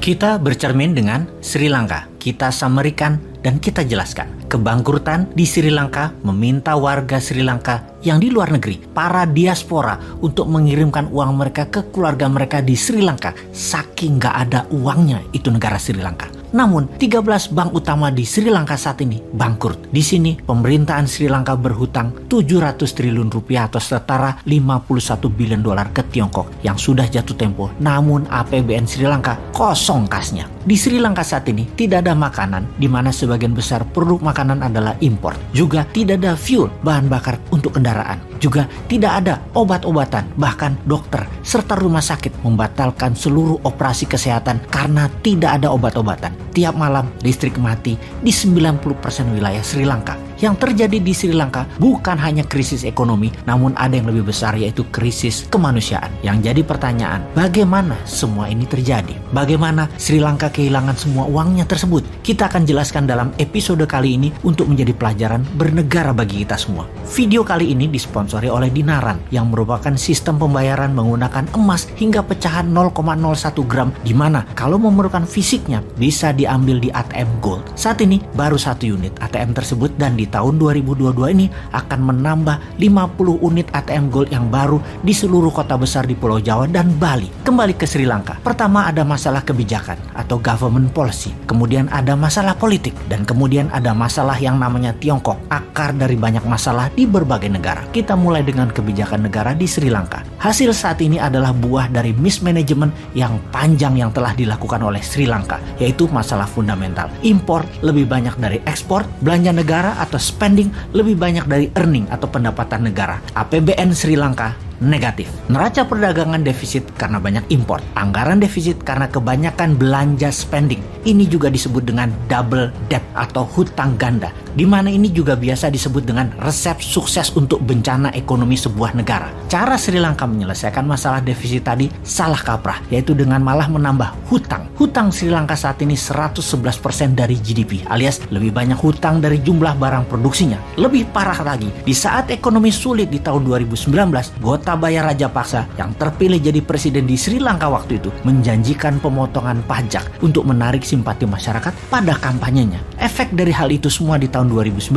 Kita bercermin dengan Sri Lanka, kita samerikan dan kita jelaskan. Kebangkrutan di Sri Lanka meminta warga Sri Lanka yang di luar negeri, para diaspora, untuk mengirimkan uang mereka ke keluarga mereka di Sri Lanka. Saking gak ada uangnya itu negara Sri Lanka. Namun, 13 bank utama di Sri Lanka saat ini bangkrut. Di sini, pemerintahan Sri Lanka berhutang 700 triliun rupiah atau setara 51 bilion dolar ke Tiongkok yang sudah jatuh tempo. Namun, APBN Sri Lanka kosong kasnya. Di Sri Lanka saat ini tidak ada makanan, di mana sebagian besar produk makanan adalah impor. Juga tidak ada fuel, bahan bakar untuk kendaraan. Juga tidak ada obat-obatan, bahkan dokter serta rumah sakit membatalkan seluruh operasi kesehatan karena tidak ada obat-obatan. Tiap malam listrik mati di 90% wilayah Sri Lanka. Yang terjadi di Sri Lanka bukan hanya krisis ekonomi, namun ada yang lebih besar, yaitu krisis kemanusiaan. Yang jadi pertanyaan, bagaimana semua ini terjadi? Bagaimana Sri Lanka kehilangan semua uangnya tersebut? Kita akan jelaskan dalam episode kali ini untuk menjadi pelajaran bernegara bagi kita semua. Video kali ini disponsori oleh Dinaran, yang merupakan sistem pembayaran menggunakan emas hingga pecahan 0,01 gram, di mana kalau memerlukan fisiknya bisa diambil di ATM Gold. Saat ini baru 1 unit ATM tersebut, dan di tahun 2022 ini akan menambah 50 unit ATM Gold yang baru di seluruh kota besar di Pulau Jawa dan Bali. Kembali ke Sri Lanka. Pertama ada masalah kebijakan atau government policy. Kemudian ada masalah politik. Dan kemudian ada masalah yang namanya Tiongkok. Akar dari banyak masalah di berbagai negara. Kita mulai dengan kebijakan negara di Sri Lanka. Hasil saat ini adalah buah dari mismanagement yang panjang yang telah dilakukan oleh Sri Lanka, yaitu masalah fundamental. Impor lebih banyak dari ekspor, belanja negara atau spending lebih banyak dari earning atau pendapatan negara. APBN Sri Lanka negatif. Neraca perdagangan defisit karena banyak impor. Anggaran defisit karena kebanyakan belanja spending. Ini juga disebut dengan double debt atau hutang ganda, di mana ini juga biasa disebut dengan resep sukses untuk bencana ekonomi sebuah negara. Cara Sri Lanka menyelesaikan masalah defisit tadi salah kaprah, yaitu dengan malah menambah hutang. Hutang Sri Lanka saat ini 111% dari GDP, alias lebih banyak hutang dari jumlah barang produksinya. Lebih parah lagi, di saat ekonomi sulit di tahun 2019, Gotabaya Rajapaksa yang terpilih jadi presiden di Sri Lanka waktu itu menjanjikan pemotongan pajak untuk menarik simpati masyarakat pada kampanyenya. Efek dari hal itu semua di tahun 2019,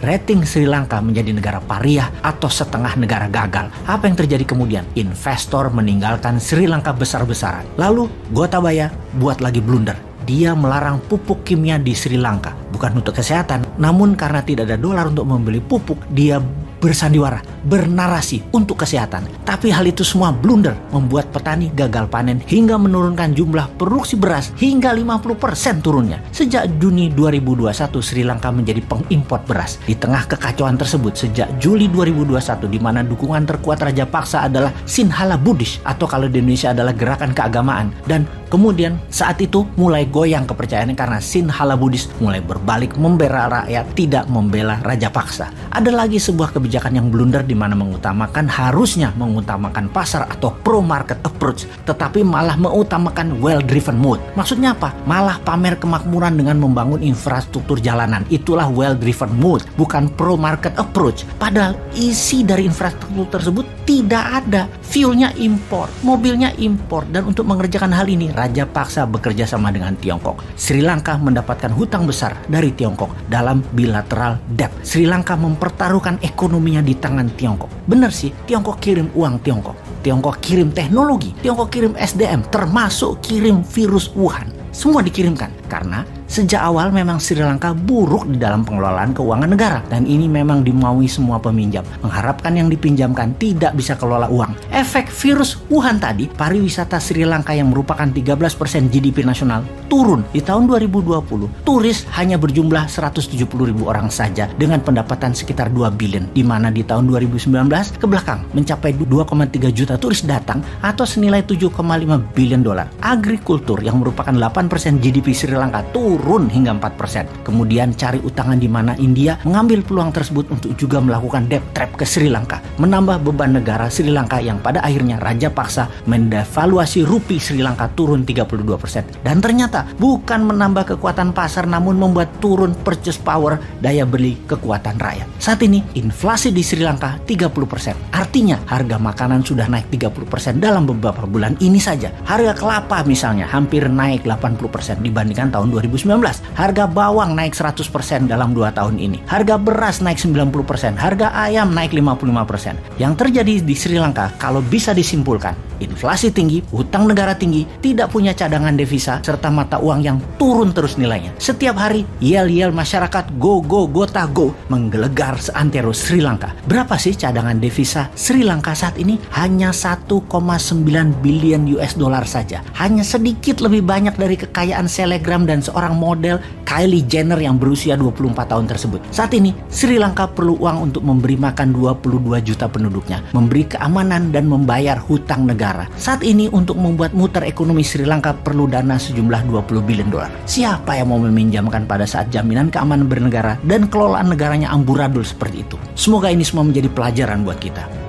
rating Sri Lanka menjadi negara pariah atau setengah negara gagal. Apa yang terjadi kemudian? Investor meninggalkan Sri Lanka besar-besaran. Lalu Gotabaya buat lagi blunder. Dia melarang pupuk kimia di Sri Lanka. Bukan untuk kesehatan, namun karena tidak ada dolar untuk membeli pupuk, dia bersandiwara, bernarasi untuk kesehatan. Tapi hal itu semua blunder, membuat petani gagal panen hingga menurunkan jumlah produksi beras hingga 50% turunnya. Sejak Juni 2021, Sri Lanka menjadi pengimpor beras. Di tengah kekacauan tersebut, sejak Juli 2021, di mana dukungan terkuat Rajapaksa adalah Sinhala Buddhis, atau kalau di Indonesia adalah gerakan keagamaan. Dan kemudian saat itu mulai goyang kepercayaannya karena Sinhala Buddhis mulai berbalik membela rakyat, tidak membela Rajapaksa. Ada lagi sebuah kebijakan yang blunder, di mana harusnya mengutamakan pasar atau pro market approach, tetapi malah mengutamakan well driven mode. Maksudnya apa? Malah pamer kemakmuran dengan membangun infrastruktur jalanan. Itulah well driven mode, bukan pro market approach. Padahal isi dari infrastruktur tersebut tidak ada. Fuelnya impor, mobilnya impor, dan untuk mengerjakan hal ini Rajapaksa bekerja sama dengan Tiongkok. Sri Lanka mendapatkan hutang besar dari Tiongkok dalam bilateral debt. Sri Lanka mempertaruhkan ekonominya di tangan Tiongkok. Benar sih, Tiongkok kirim uang Tiongkok. Tiongkok kirim teknologi, Tiongkok kirim SDM, termasuk kirim virus Wuhan. Semua dikirimkan karena sejak awal memang Sri Lanka buruk di dalam pengelolaan keuangan negara, dan ini memang dimaui semua peminjam, mengharapkan yang dipinjamkan tidak bisa kelola uang. Efek virus Wuhan tadi, pariwisata Sri Lanka yang merupakan 13% GDP nasional turun. Di tahun 2020, turis hanya berjumlah 170.000 orang saja dengan pendapatan sekitar 2 billion, di mana di tahun 2019 ke belakang mencapai 2,3 juta turis datang atau senilai 7,5 billion dolar. Agrikultur yang merupakan 8% GDP Sri Sri Lanka turun hingga 4%. Kemudian cari utangan di mana India mengambil peluang tersebut untuk juga melakukan debt trap ke Sri Lanka, menambah beban negara Sri Lanka yang pada akhirnya raja paksa mendevaluasi rupiah Sri Lanka turun 32%. Dan ternyata bukan menambah kekuatan pasar namun membuat turun purchase power, daya beli kekuatan rakyat. Saat ini inflasi di Sri Lanka 30%. Artinya harga makanan sudah naik 30% dalam beberapa bulan ini saja. Harga kelapa misalnya hampir naik 80% dibandingkan tahun 2019. Harga bawang naik 100% dalam 2 tahun ini. Harga beras naik 90%. Harga ayam naik 55%. Yang terjadi di Sri Lanka kalau bisa disimpulkan, inflasi tinggi, utang negara tinggi, tidak punya cadangan devisa, serta mata uang yang turun terus nilainya. Setiap hari yel-yel masyarakat go gota go menggelegar seantero Sri Lanka. Berapa sih cadangan devisa Sri Lanka saat ini? Hanya 1,9 billion US dollar saja. Hanya sedikit lebih banyak dari kekayaan selebgram dan seorang model Kylie Jenner yang berusia 24 tahun tersebut. Saat ini Sri Lanka perlu uang untuk memberi makan 22 juta penduduknya, memberi keamanan dan membayar hutang negara. Saat ini untuk membuat muter ekonomi Sri Lanka perlu dana sejumlah 20 billion dolar. Siapa yang mau meminjamkan pada saat jaminan keamanan bernegara dan kelolaan negaranya amburadul seperti itu? Semoga ini semua menjadi pelajaran buat kita.